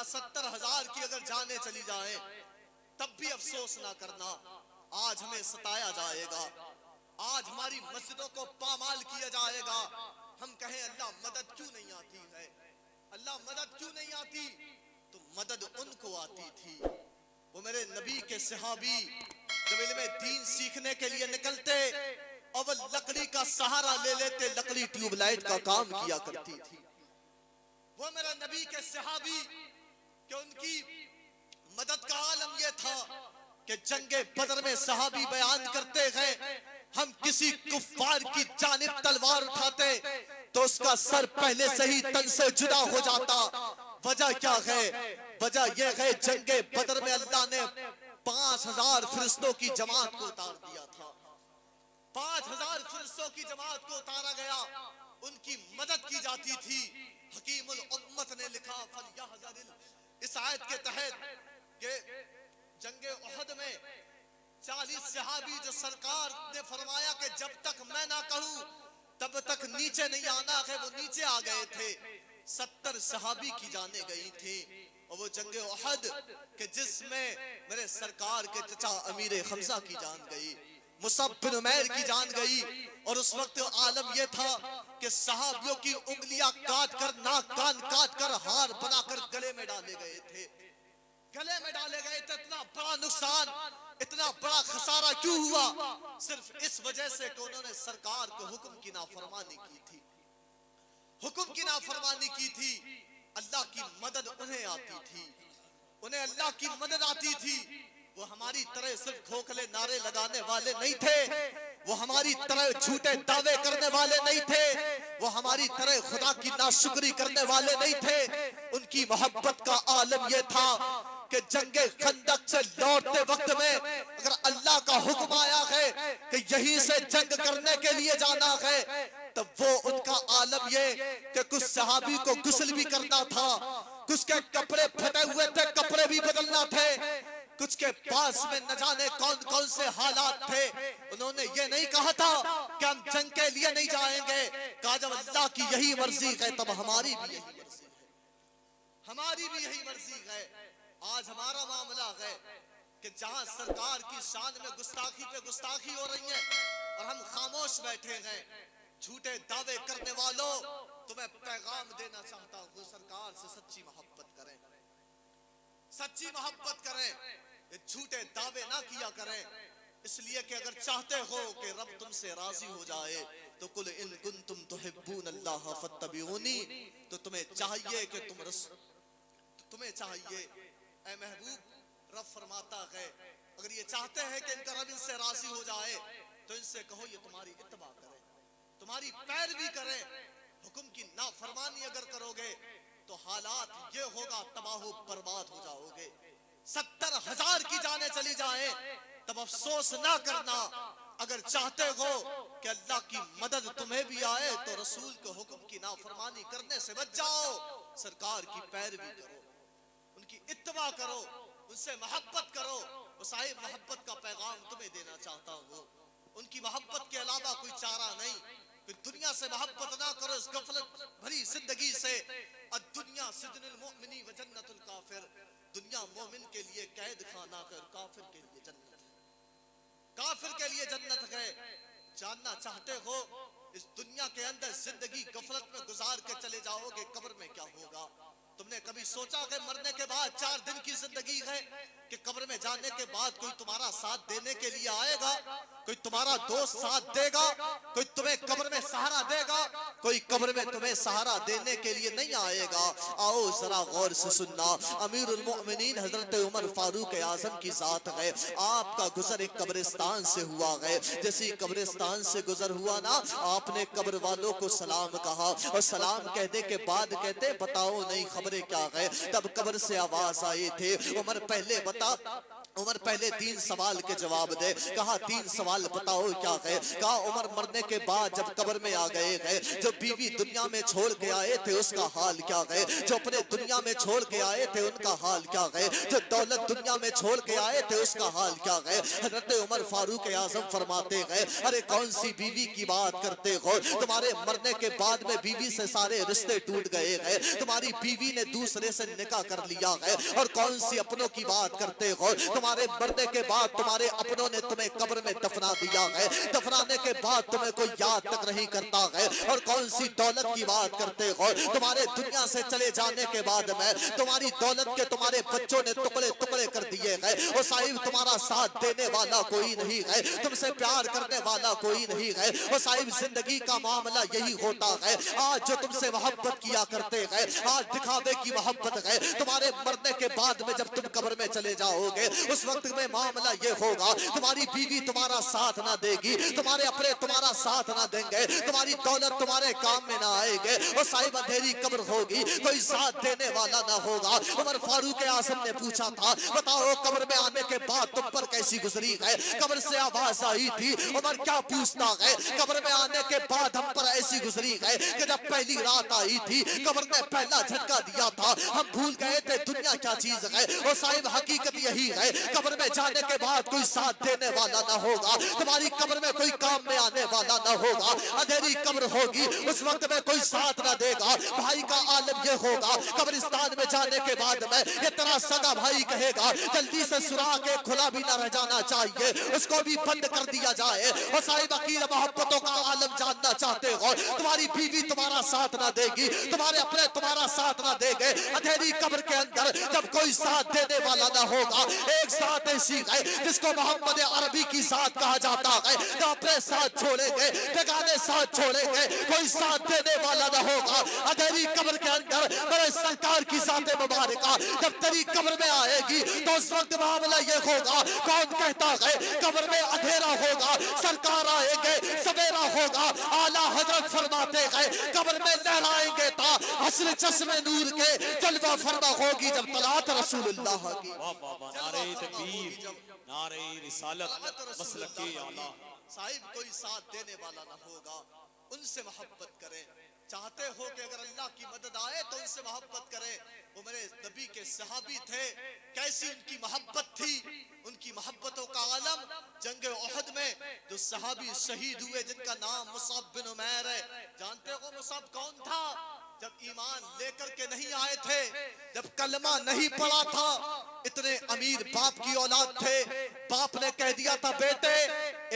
یہاں 70,000 کی اگر جانیں چلی جائیں تب بھی افسوس نہ کرنا، آج ہمیں ستایا جائے گا، آج ہماری مسجدوں کو پامال کیا جائے گا، ہم کہیں اللہ مدد کیوں نہیں آتی ہے، اللہ مدد کیوں نہیں آتی، تو مدد ان کو آتی تھی۔ وہ میرے نبی کے صحابی جب علم دین سیکھنے کے لیے نکلتے اور وہ لکڑی کا سہارا لے لیتے، لکڑی ٹیوب لائٹ کا کام کیا کرتی تھی۔ وہ میرے نبی کے صحابی کہ ان کی مدد کا عالم یہ تھا کہ جنگ بدر میں صحابی بیان کرتے ہیں ہم کسی کفار کی جانب تلوار اٹھاتے تو اس کا سر پہلے سے ہی تن سے جدا ہو جاتا۔ وجہ کیا ہے؟ وجہ یہ ہے جنگ بدر میں اللہ نے 5,000 فرشتوں کی جماعت کو اتار دیا تھا، 5,000 فرشتوں کی جماعت کو اتارا گیا، ان کی مدد کی جاتی تھی۔ حکیم الامت نے لکھا فَلْيَحْذَرِ، اس آیت کے تحت کہ جنگ احد میں 40 صحابی جو سرکار نے فرمایا کہ جب تک میں نہ کہوں تب تک نیچے نہیں آنا ہے، وہ نیچے آ گئے تھے، 70 صحابی کی جانیں گئی تھی۔ اور وہ جنگ احد کہ جس میں میرے سرکار کے چچا امیر حمزہ کی جان گئی، مصعب بن عمیر کی جان گئی، اور اس وقت عالم یہ تھا کہ صحابیوں کی انگلیاں کاٹ کر، ناک کان کاٹ کر، ہار بنا کر گلے میں ڈالے گئے تھے، گلے میں ڈالے گئے تھے۔ اتنا بڑا نقصان، اتنا بڑا خسارہ کیوں ہوا؟ صرف اس وجہ سے کہ انہوں نے سرکار کو حکم کی نافرمانی کی تھی، حکم کی نافرمانی کی تھی۔ اللہ کی مدد انہیں آتی تھی، انہیں اللہ کی مدد آتی تھی۔ وہ ہماری طرح صرف کھوکھلے نعرے لگانے والے نہیں تھے، وہ ہماری طرح جھوٹے دعوے کرنے والے نہیں تھے، وہ ہماری طرح خدا کی ناشکری کرنے والے نہیں تھے۔ ان کی محبت کا عالم یہ تھا کہ جنگ خندق سے لوٹتے وقت میں اگر اللہ کا حکم آیا ہے کہ یہیں سے جنگ کرنے کے لیے جانا ہے، تب وہ ان کا عالم یہ کہ کچھ صحابی کو غسل بھی کرنا تھا، کچھ کے کپڑے پھٹے ہوئے تھے، کپڑے بھی بدلنا تھے، کچھ کے پاس میں نہ جانے کون کون سے حالات تھے۔ انہوں نے یہ نہیں کہا تھا کہ ہم جنگ کے لیے نہیں جائیں گے، کہا جب اللہ کی یہی مرضی ہے تب ہماری بھی یہی مرضی ہے، ہماری بھی یہی مرضی ہے۔ آج ہمارا معاملہ ہے کہ جہاں سرکار کی شان میں گستاخی پہ گستاخی ہو رہی ہے اور ہم خاموش بیٹھے ہیں۔ جھوٹے دعوے کرنے والوں، تمہیں پیغام دینا چاہتا ہوں، سرکار سے سچی محبت کریں، سچی محبت کریں، یہ جھوٹے دعوے نہ کیا کریں، اس لیے کہ اگر چاہتے ہو کہ رب تم سے راضی ہو جائے تو قُلْ إِن كُنْتُمْ تُحِبُّونَ اللَّهَ فَاتَّبِعُونِي، تو تمہیں چاہیے کہ تمہیں چاہیے اے محبوب، رب فرماتا ہے اگر یہ چاہتے ہیں کہ ان کا رب ان سے راضی ہو جائے تو ان سے کہو یہ تمہاری اتباع کریں، تمہاری پیروی کریں۔ حکم کی نافرمانی اگر کرو گے تو حالات یہ ہوگا تباہ و برباد ہو جاؤ گے۔ 70,000 کی جانیں چلی جائیں تب افسوس نہ کرنا۔ اگر چاہتے ہو کہ اللہ کی مدد تمہیں بھی آئے تو رسول کے حکم کی نافرمانی کرنے سے بچ جاؤ، سرکار کی پیروی کرو، ان کی اتباع کرو، ان سے محبت کرو۔ وہ صاحب محبت کا پیغام تمہیں دینا چاہتا ہوں، ان کی محبت کے علاوہ کوئی چارہ نہیں۔ کہ دنیا سے محبت نہ کرو اس غفلت بھری زندگی سے۔ الدنیا سجن المؤمن و جنت الکافر، دنیا مومن کے لیے قید خانہ ہے، کافر کے لیے جنت ہے، کافر کے لیے جنت ہے۔ جاننا چاہتے ہو اس دنیا کے اندر زندگی غفلت میں گزار کے چلے جاؤ گے، قبر میں کیا ہوگا؟ تم نے کبھی سوچا کہ مرنے کے بعد 4 دن کی زندگی ہے کہ قبر میں جانے کے بعد کوئی تمہارا ساتھ دینے کے لیے آئے گا، کوئی تمہارا دوست ساتھ دے گا، کوئی تمہیں قبر میں سہارا دے گا؟ کوئی قبر میں تمہیں سہارا دینے کے لیے نہیں آئے گا۔ آؤ ذرا غور سے سننا، امیر المؤمنین حضرت عمر فاروق اعظم کی ذات ہے، آپ کا گزر ایک قبرستان سے ہوا ہے۔ جیسی قبرستان سے گزر ہوا نا، آپ نے قبر والوں کو سلام کہا اور سلام کہنے کے بعد کہتے بتاؤ نہیں خبریں کیا ہے؟ تب قبر سے آواز آئی تھی عمر پہلے بتا، عمر پہلے 3 سوال کے جواب دے. کہا 3 سوال بتاؤ کیا ہے. کہا عمر مرنے کے بعد جب قبر میں آ گئے ہیں, جو بیوی دنیا میں چھوڑ کے آئے تھے اس کا حال کیا ہے, جو اپنے دنیا میں چھوڑ کے آئے تھے ان کا حال کیا ہے, جو دولت دنیا میں چھوڑ کے آئے تھے اس کا حال کیا ہے. حضرت عمر فاروق اعظم فرماتے ہیں, ارے کون سی بیوی کی بات کرتے ہو, تمہارے مرنے کے بعد میں بیوی سے سارے رشتے ٹوٹ گئے ہیں, تمہاری بیوی نے دوسرے سے نکاح کر لیا ہے, اور کون سی اپنوں کی بات کرتے ہو, تمہارے مرنے کے بعد تمہارے اپنوں نے تمہیں قبر میں دفنا دیا ہے, دفنانے کے بعد تمہیں کوئی یاد تک نہیں کرتا ہے, اور کون سی دولت کی بات کرتے ہو, تمہارے دنیا سے چلے جانے کے بعد میں تمہاری دولت کے تمہارے بچوں نے ٹکڑے ٹکڑے کر دیے ہیں, اور صاحب تمہارا ساتھ دینے والا کوئی نہیں ہے, تم سے پیار کرنے والا کوئی نہیں ہے, اور صاحب زندگی کا معاملہ یہی ہوتا ہے. آج جو تم سے محبت کیا کرتے ہیں آج دکھاوے کی محبت ہے, تمہارے مرنے کے بعد میں جب تم قبر میں چلے جاؤ گے اس وقت میں معاملہ یہ ہوگا, تمہاری بیوی تمہارا ساتھ نہ دے گی, تمہارے اپنے تمہارا ساتھ نہ دیں گے, تمہاری دولت تمہارے کام میں نہ آئے گے, اور صاحب اندھیری قبر ہوگی, کوئی ساتھ دینے والا نہ ہوگا. عمر فاروق اعظم نے پوچھا تھا, بتاؤ قبر میں آنے کے بعد تم پر کیسی گزری ہے, قبر سے آواز آئی تھی. عمر کیا پوچھتا ہے, قبر میں آنے کے بعد ہم پر ایسی گزری ہے کہ جب پہلی رات آئی تھی قبر نے پہلا جھٹکا دیا تھا, ہم بھول گئے تھے دنیا کیا چیز ہے, اور صاحب حقیقت یہی ہے, قبر میں جانے کے بعد کوئی ساتھ دینے والا نہ ہوگا, تمہاری قبر میں کوئی کام میں آنے والا نہ ہوگا, اندھیری قبر ہوگی, اس وقت میں کوئی ساتھ نہ دے گا. بھائی کا عالم یہ ہوگا, قبرستان میں جانے کے بعد میں یہ تیرا سگا بھائی کہے گا جلدی سے سوراخ کے کھلا بھی نہ رہ جانا چاہیے, اس کو بھی بند کر دیا جائے. اور صاحب عقیل محبتوں کا عالم جاننا چاہتے ہو, تمہاری بیوی تمہارا ساتھ نہ دے گی, تمہارے اپنے تمہارا ساتھ نہ دے گے, اندھیری قبر کے اندر جب کوئی ساتھ دینے والا نہ ہوگا. ایک ذات ایسی ہے جس کو محمد عربی کی ذات کہا جاتا ہے, جو اپنے ساتھ چھوڑیں گے بیگانے ساتھ چھوڑیں گے, کوئی ساتھ دینے والا نہ ہوگا. اندھیری قبر کے اندر میرے سرکار کی ذات مبارکہ جب تیری قبر میں آئے گی تو اس وقت معاملہ یہ ہوگا, کون کہتا ہے قبر میں اندھیرا ہوگا, سرکار آئیں گے سویرا ہوگا. اعلیٰ حضرت فرماتے ہیں قبر میں لہرائیں گے تا حسن چشم نور کے جلوہ فرما ہوگی جب طلعت رسول اللہ کی. نعرہ تکبیر, نعرہ رسالت, مسلک اعلیٰ. صاحب کوئی ساتھ دینے والا نہ ہوگا, ان سے محبت کریں. چاہتے ہو کہ اگر اللہ کی مدد آئے تو ان سے محبت کریں. وہ میرے نبی کے صحابی تھے, کیسی ان کی محبت تھی, ان کی محبتوں کا عالم جنگ احد میں جو صحابی شہید ہوئے جن کا نام مصعب بن عمیر ہے. جانتے ہو مصعب کون تھا؟ جب ایمان لے کر کے نہیں آئے تھے, جب کلمہ نہیں پڑا تھا, اتنے امیر باپ کی اولاد تھے, باپ نے کہہ دیا تھا بیٹے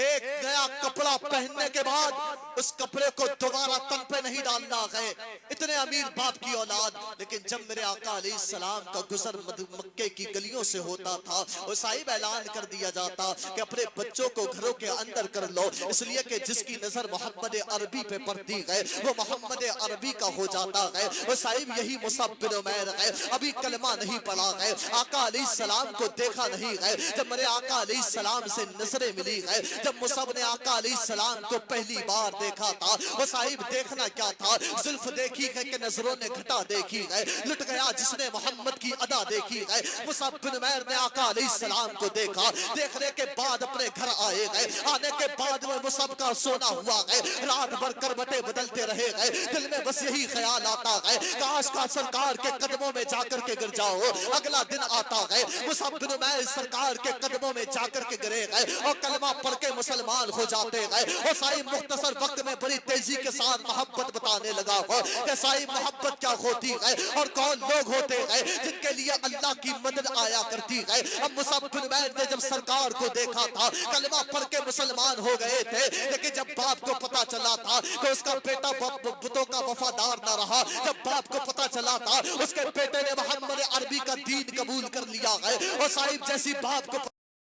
ایک نیا کپڑا پہننے کے بعد اس کپڑے کو دوبارہ تن پہ نہیں ڈالنا ہے, اتنے امیر باپ کی اولاد. لیکن جب میرے آقا علیہ السلام کا گزر مکے کی گلیوں سے ہوتا تھا, وہ صاحب اعلان کر دیا جاتا کہ اپنے بچوں کو گھروں کے اندر کر لو, اس لیے کہ جس کی نظر محمد عربی پہ پڑتی ہے وہ محمد عربی کا ہو جاتا ہے. وہ صاحب یہی مصعب بن عمیر ہے, ابھی کلمہ نہیں پڑا ہے, آقا علیہ السلام کو دیکھا نہیں ہے. جب میرے آقا علیہ السلام سے نظریں ملی ہے, جب مصعب نے آقا علیہ السلام کو پہلی بار دیکھا تھا, وہ صاحب دیکھنا کیا تھا, زلف دیکھی ہے کہ نظروں نے گھٹا دیکھی ہے, لٹ گیا جس نے محمد کی ادا دیکھی ہے. مصعب بن عمیر نے آقا علیہ السلام کو دیکھا, دیکھنے کے بعد اپنے گھر آئے گئے, آنے کے بعد میں مصعب کا سونا ہوا ہے, رات بھر کربٹیں بدلتے رہے گئے, دل میں بس یہی خیال آتا ہے کاش کا سرکار کے قدموں میں جا کر کے گر جاؤ. اگلا دن آتا ہے, مصعب بن عمیر سرکار کے قدموں میں جا کر کے گرے گئے اور کلمہ پڑھ کے مسلمان ہو جاتے گئے. اور صاحب مختصر وقت میں بڑی تیزی کے ساتھ محبت بتانے لگا ہو کہ صاحب محبت کیا ہوتی ہے اور کون لوگ ہوتے ہیں جن کے لیے اللہ کی مدد آیا کرتی ہے. اب مصعب بن عمیر نے جب سرکار کو دیکھا تھا, کلمہ پڑھ کے مسلمان ہو گئے تھے, لیکن جب باپ کو پتا چلا تھا کہ اس کا بیٹا بتوں کا وفادار نہ رہا, جب باپ کو پتا چلا تھا اس کے بیٹے نے محمد عربی کا دین قبول کر لیا ہے, اور صاحب جیسی باپ کو